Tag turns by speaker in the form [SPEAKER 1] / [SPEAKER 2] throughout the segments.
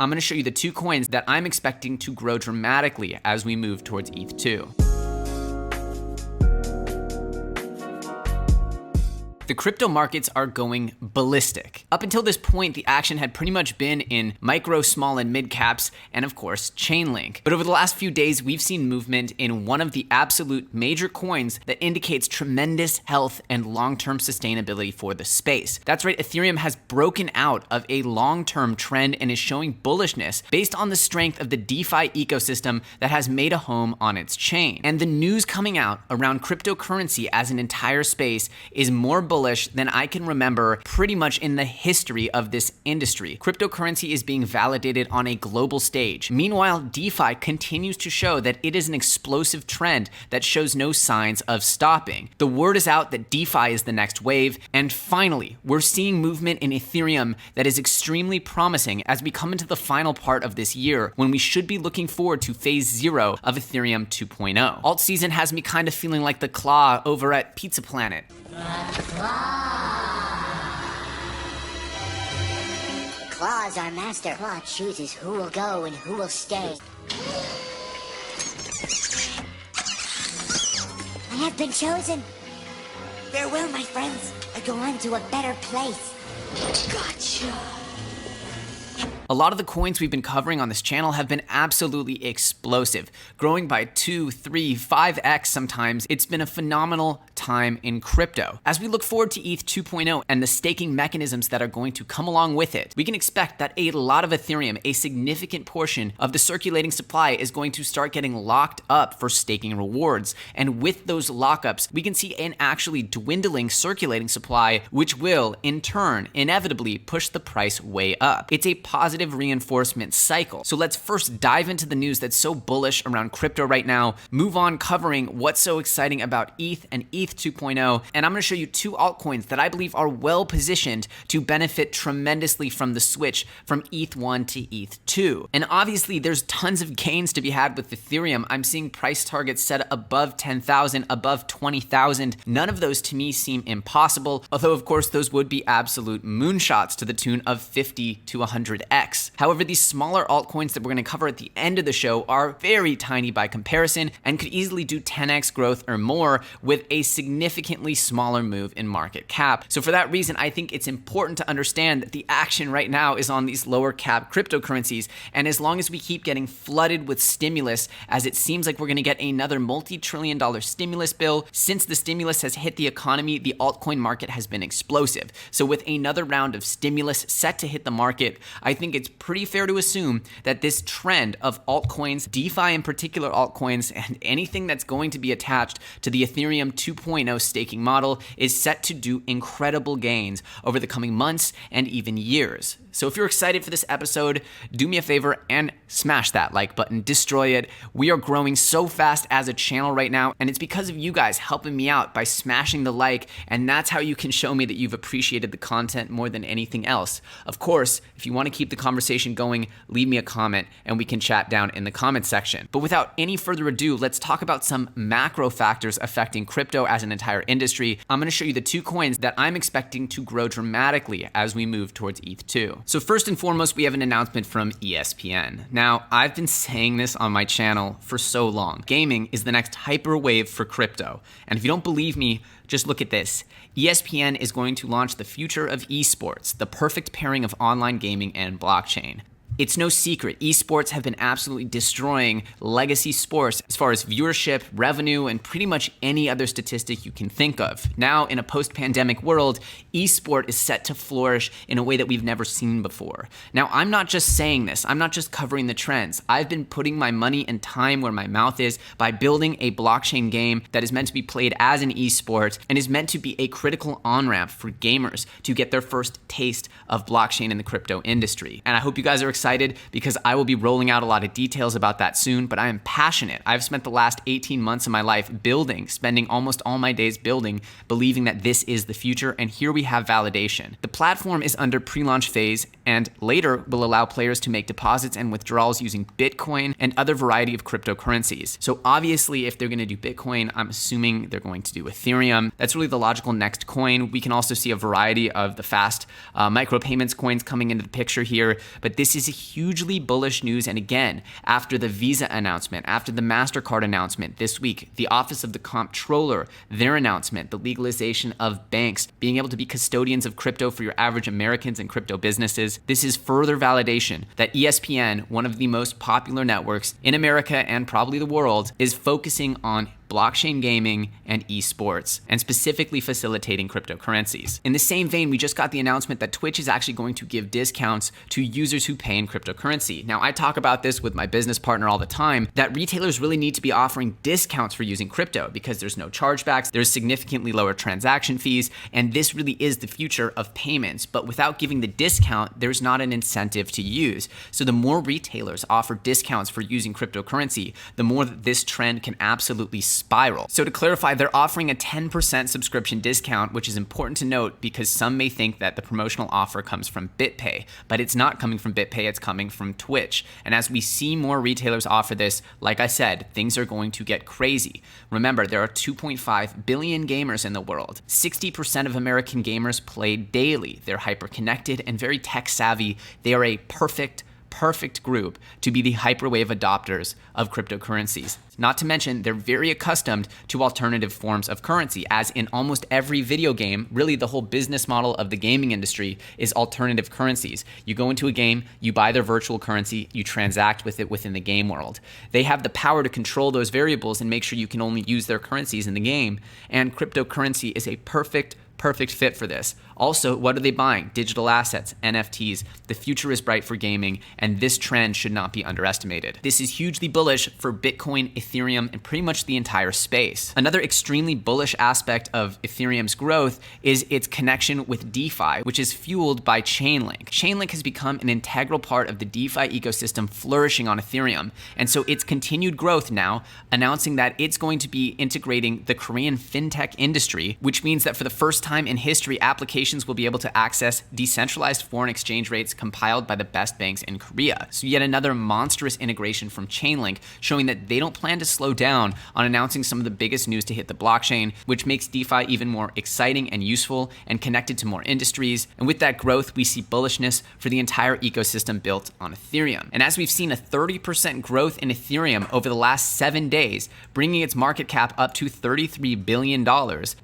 [SPEAKER 1] I'm going to show you the two coins that I'm expecting to grow dramatically as we move towards ETH2. The crypto markets are going ballistic. Up until this point, the action had pretty much been in micro, small, and mid caps, and of course, Chainlink. But over the last few days, we've seen movement in one of the absolute major coins that indicates tremendous health and long-term sustainability for the space. That's right, Ethereum has broken out of a long-term trend and is showing bullishness based on the strength of the DeFi ecosystem that has made a home on its chain. And the news coming out around cryptocurrency as an entire space is more bullish than I can remember pretty much in the history of this industry. Cryptocurrency is being validated on a global stage. Meanwhile, DeFi continues to show that it is an explosive trend that shows no signs of stopping. The word is out that DeFi is the next wave, and finally, we're seeing movement in Ethereum that is extremely promising as we come into the final part of this year when we should be looking forward to phase 0 of Ethereum 2.0. Alt season has me kind of feeling like the Claw over at Pizza Planet.
[SPEAKER 2] Claw is our master. Claw chooses who will go and who will stay. I have been chosen. Farewell, my friends. I go on to a better place. Gotcha.
[SPEAKER 1] A lot of the coins we've been covering on this channel have been absolutely explosive, growing by 2, 3, 5x sometimes. It's been a phenomenal time in crypto. As we look forward to ETH 2.0 and the staking mechanisms that are going to come along with it, we can expect that a lot of Ethereum, a significant portion of the circulating supply, is going to start getting locked up for staking rewards. And with those lockups, we can see an actually dwindling circulating supply, which will, in turn, inevitably push the price way up. It's a positive reinforcement cycle. So let's first dive into the news that's so bullish around crypto right now, move on covering what's so exciting about ETH and ETH 2.0, and I'm going to show you two altcoins that I believe are well positioned to benefit tremendously from the switch from ETH 1 to ETH 2. And obviously there's tons of gains to be had with Ethereum. I'm seeing price targets set above 10,000, above 20,000. None of those to me seem impossible, although of course those would be absolute moonshots to the tune of 50 to 100x. However, these smaller altcoins that we're going to cover at the end of the show are very tiny by comparison and could easily do 10x growth or more with a significantly smaller move in market cap. So for that reason, I think it's important to understand that the action right now is on these lower cap cryptocurrencies. And as long as we keep getting flooded with stimulus, as it seems like we're going to get another multi-trillion-dollar stimulus bill, since the stimulus has hit the economy, the altcoin market has been explosive. So with another round of stimulus set to hit the market, I think it's pretty fair to assume that this trend of altcoins, DeFi in particular altcoins, and anything that's going to be attached to the Ethereum 2.0 staking model is set to do incredible gains over the coming months and even years. So if you're excited for this episode, do me a favor and smash that like button, destroy it. We are growing so fast as a channel right now, and it's because of you guys helping me out by smashing the like, and that's how you can show me that you've appreciated the content more than anything else. Of course, if you want to keep the conversation going, leave me a comment and we can chat down in the comment section. But without any further ado, let's talk about some macro factors affecting crypto as an entire industry. I'm going to show you the two coins that I'm expecting to grow dramatically as we move towards ETH2. So first and foremost, we have an announcement from ESPN. Now, I've been saying this on my channel for so long. Gaming is the next hyper wave for crypto. And if you don't believe me, just look at this. ESPN is going to launch the future of esports, the perfect pairing of online gaming and blockchain. It's no secret, esports have been absolutely destroying legacy sports as far as viewership, revenue, and pretty much any other statistic you can think of. Now, in a post-pandemic world, esport is set to flourish in a way that we've never seen before. Now, I'm not just saying this, I'm not just covering the trends. I've been putting my money and time where my mouth is by building a blockchain game that is meant to be played as an esport and is meant to be a critical on-ramp for gamers to get their first taste of blockchain in the crypto industry. And I hope you guys are excited because I will be rolling out a lot of details about that soon, but I am passionate. I've spent the last 18 months of my life building, spending almost all my days building, believing that this is the future, and here we have validation. The platform is under pre-launch phase and later will allow players to make deposits and withdrawals using Bitcoin and other variety of cryptocurrencies. So obviously, if they're going to do Bitcoin, I'm assuming they're going to do Ethereum. That's really the logical next coin. We can also see a variety of the fast micropayments coins coming into the picture here, but this is a hugely bullish news. And again, after the Visa announcement, after the MasterCard announcement this week, the Office of the Comptroller, their announcement, the legalization of banks being able to be custodians of crypto for your average Americans and crypto businesses, this is further validation that ESPN, one of the most popular networks in America and probably the world, is focusing on blockchain gaming and esports, and specifically facilitating cryptocurrencies. In the same vein, we just got the announcement that Twitch is actually going to give discounts to users who pay in cryptocurrency. Now, I talk about this with my business partner all the time, that retailers really need to be offering discounts for using crypto because there's no chargebacks, there's significantly lower transaction fees, and this really is the future of payments. But without giving the discount, there's not an incentive to use. So the more retailers offer discounts for using cryptocurrency, the more that this trend can absolutely spiral. So to clarify, they're offering a 10% subscription discount, which is important to note because some may think that the promotional offer comes from BitPay, but it's not coming from BitPay, it's coming from Twitch. And as we see more retailers offer this, like I said, things are going to get crazy. Remember, there are 2.5 billion gamers in the world. 60% of American gamers play daily. They're hyper-connected and very tech-savvy. They are a perfect group to be the hyperwave adopters of cryptocurrencies. Not to mention, they're very accustomed to alternative forms of currency, as in almost every video game, really the whole business model of the gaming industry is alternative currencies. You go into a game, you buy their virtual currency, you transact with it within the game world. They have the power to control those variables and make sure you can only use their currencies in the game, and cryptocurrency is a perfect fit for this. Also, what are they buying? Digital assets, NFTs. The future is bright for gaming, and this trend should not be underestimated. This is hugely bullish for Bitcoin, Ethereum, and pretty much the entire space. Another extremely bullish aspect of Ethereum's growth is its connection with DeFi, which is fueled by Chainlink. Chainlink has become an integral part of the DeFi ecosystem flourishing on Ethereum, and so its continued growth now, announcing that it's going to be integrating the Korean fintech industry, which means that for the first time in history, applications will be able to access decentralized foreign exchange rates compiled by the best banks in Korea. So yet another monstrous integration from Chainlink, showing that they don't plan to slow down on announcing some of the biggest news to hit the blockchain, which makes DeFi even more exciting and useful and connected to more industries. And with that growth, we see bullishness for the entire ecosystem built on Ethereum. And as we've seen a 30% growth in Ethereum over the last 7 days, bringing its market cap up to $33 billion,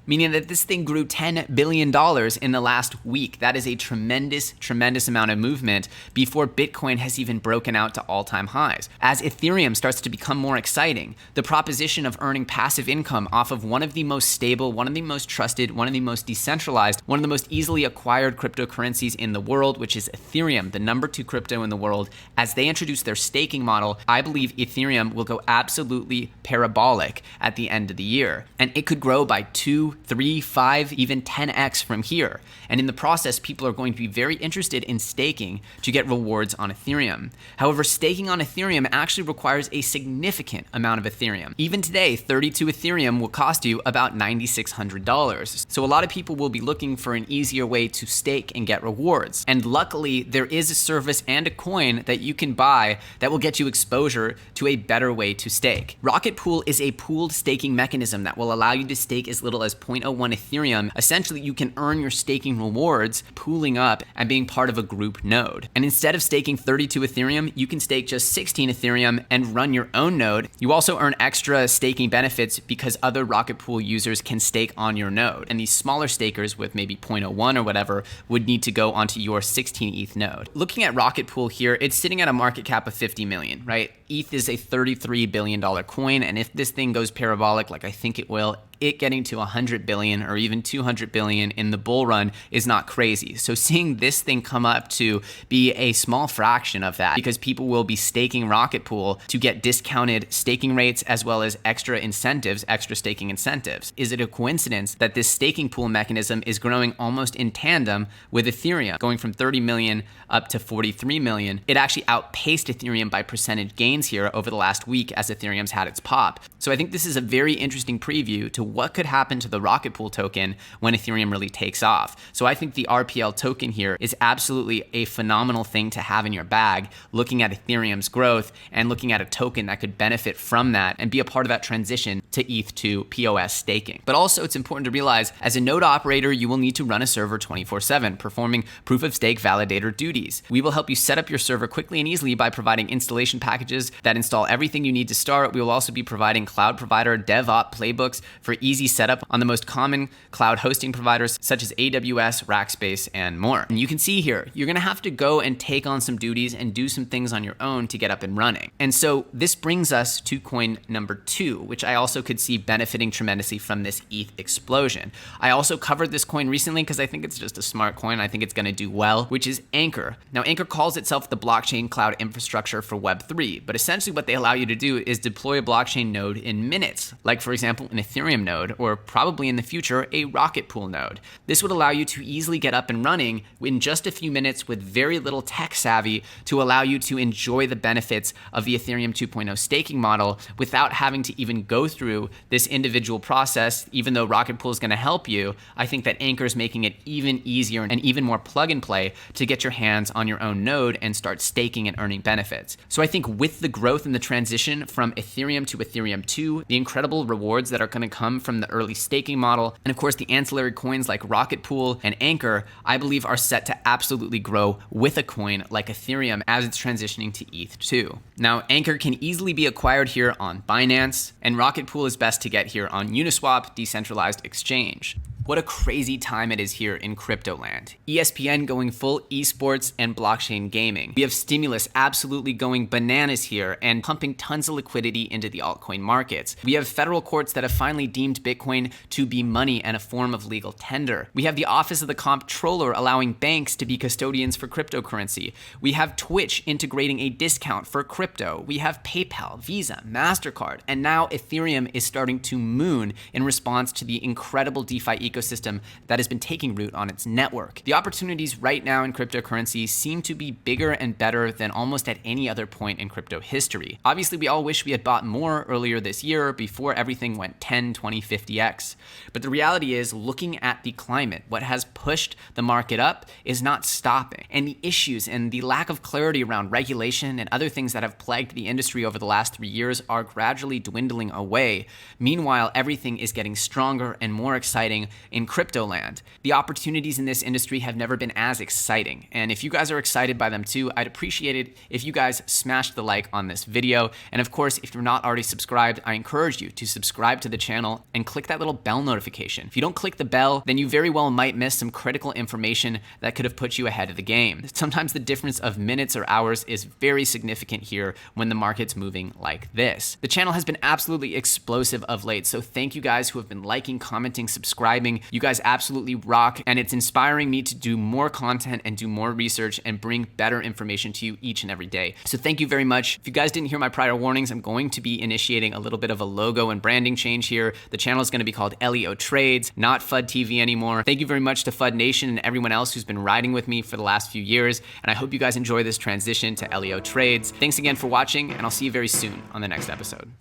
[SPEAKER 1] meaning that this thing grew $10 billion in the last week. That is a tremendous amount of movement before Bitcoin has even broken out to all-time highs. As Ethereum starts to become more exciting, the proposition of earning passive income off of one of the most stable, one of the most trusted, one of the most decentralized, one of the most easily acquired cryptocurrencies in the world, which is Ethereum, the number 2 crypto in the world, as they introduce their staking model, I believe Ethereum will go absolutely parabolic at the end of the year. And it could grow by 2, 3, 5, even 10x from here. And in the process, people are going to be very interested in staking to get rewards on Ethereum. However, staking on Ethereum actually requires a significant amount of Ethereum. Even today, 32 Ethereum will cost you about $9,600. So a lot of people will be looking for an easier way to stake and get rewards. And luckily, there is a service and a coin that you can buy that will get you exposure to a better way to stake. Rocket Pool is a pooled staking mechanism that will allow you to stake as little as 0.01 Ethereum. Essentially, you can earn your staking rewards pooling up and being part of a group node. And instead of staking 32 Ethereum, you can stake just 16 Ethereum and run your own node. You also earn extra staking benefits because other Rocket Pool users can stake on your node. And these smaller stakers with maybe 0.01 or whatever would need to go onto your 16 ETH node. Looking at Rocket Pool here, it's sitting at a market cap of 50 million, right? ETH is a $33 billion coin, and if this thing goes parabolic like I think it will, it getting to 100 billion or even 200 billion in the bull run is not crazy. So seeing this thing come up to be a small fraction of that, because people will be staking Rocket Pool to get discounted staking rates as well as extra incentives, extra staking incentives. Is it a coincidence that this staking pool mechanism is growing almost in tandem with Ethereum, going from 30 million up to 43 million? It actually outpaced Ethereum by percentage gains here over the last week as Ethereum's had its pop. So I think this is a very interesting preview to what could happen to the Rocket Pool token when Ethereum really takes off. So I think the RPL token here is absolutely a phenomenal thing to have in your bag, looking at Ethereum's growth and looking at a token that could benefit from that and be a part of that transition to ETH to POS staking. But also it's important to realize as a node operator, you will need to run a server 24/7, performing proof of stake validator duties. We will help you set up your server quickly and easily by providing installation packages that install everything you need to start. We will also be providing cloud provider DevOps playbooks for easy setup on the most common cloud hosting providers such as AWS, Rackspace, and more. And you can see here, you're gonna have to go and take on some duties and do some things on your own to get up and running. And so this brings us to coin number 2, which I also could see benefiting tremendously from this ETH explosion. I also covered this coin recently because I think it's just a smart coin. I think it's gonna do well, which is Anchor. Now, Anchor calls itself the blockchain cloud infrastructure for Web3, but essentially what they allow you to do is deploy a blockchain node in minutes, like for example, an Ethereum node, or probably in the future, a Rocket Pool node. This would allow you to easily get up and running in just a few minutes with very little tech savvy to allow you to enjoy the benefits of the Ethereum 2.0 staking model without having to even go through this individual process. Even though Rocket Pool is going to help you, I think that Anchor is making it even easier and even more plug and play to get your hands on your own node and start staking and earning benefits. So I think with the growth and the transition from Ethereum to Ethereum 2, the incredible rewards that are going to come from the early staking model, and of course the ancillary coins like Rocket Pool and Anchor, I believe are set to absolutely grow with a coin like Ethereum as it's transitioning to ETH 2. Now, Anchor can easily be acquired here on Binance, and Rocket Pool is best to get here on Uniswap decentralized exchange. What a crazy time it is here in crypto land. ESPN going full esports and blockchain gaming. We have stimulus absolutely going bananas here and pumping tons of liquidity into the altcoin markets. We have federal courts that have finally deemed Bitcoin to be money and a form of legal tender. We have the Office of the Comptroller allowing banks to be custodians for cryptocurrency. We have Twitch integrating a discount for crypto. We have PayPal, Visa, MasterCard, and now Ethereum is starting to moon in response to the incredible DeFi ecosystem that has been taking root on its network. The opportunities right now in cryptocurrency seem to be bigger and better than almost at any other point in crypto history. Obviously, we all wish we had bought more earlier this year before everything went 10, 20, 50x. But the reality is, looking at the climate, what has pushed the market up is not stopping. And the issues and the lack of clarity around regulation and other things that have plagued the industry over the last 3 years are gradually dwindling away. Meanwhile, everything is getting stronger and more exciting in crypto land. The opportunities in this industry have never been as exciting. And if you guys are excited by them too, I'd appreciate it if you guys smashed the like on this video. And of course, if you're not already subscribed, I encourage you to subscribe to the channel and click that little bell notification. If you don't click the bell, then you very well might miss some critical information that could have put you ahead of the game. Sometimes the difference of minutes or hours is very significant here when the market's moving like this. The channel has been absolutely explosive of late, so thank you guys who have been liking, commenting, subscribing. You guys absolutely rock, and it's inspiring me to do more content and do more research and bring better information to you each and every day. So thank you very much. If you guys didn't hear my prior warnings, I'm going to be initiating a little bit of a logo and branding change here. The channel is going to be called LEO Trades, not FUD TV anymore. Thank you very much to FUD Nation and everyone else who's been riding with me for the last few years, and I hope you guys enjoy this transition to LEO Trades. Thanks again for watching, and I'll see you very soon on the next episode.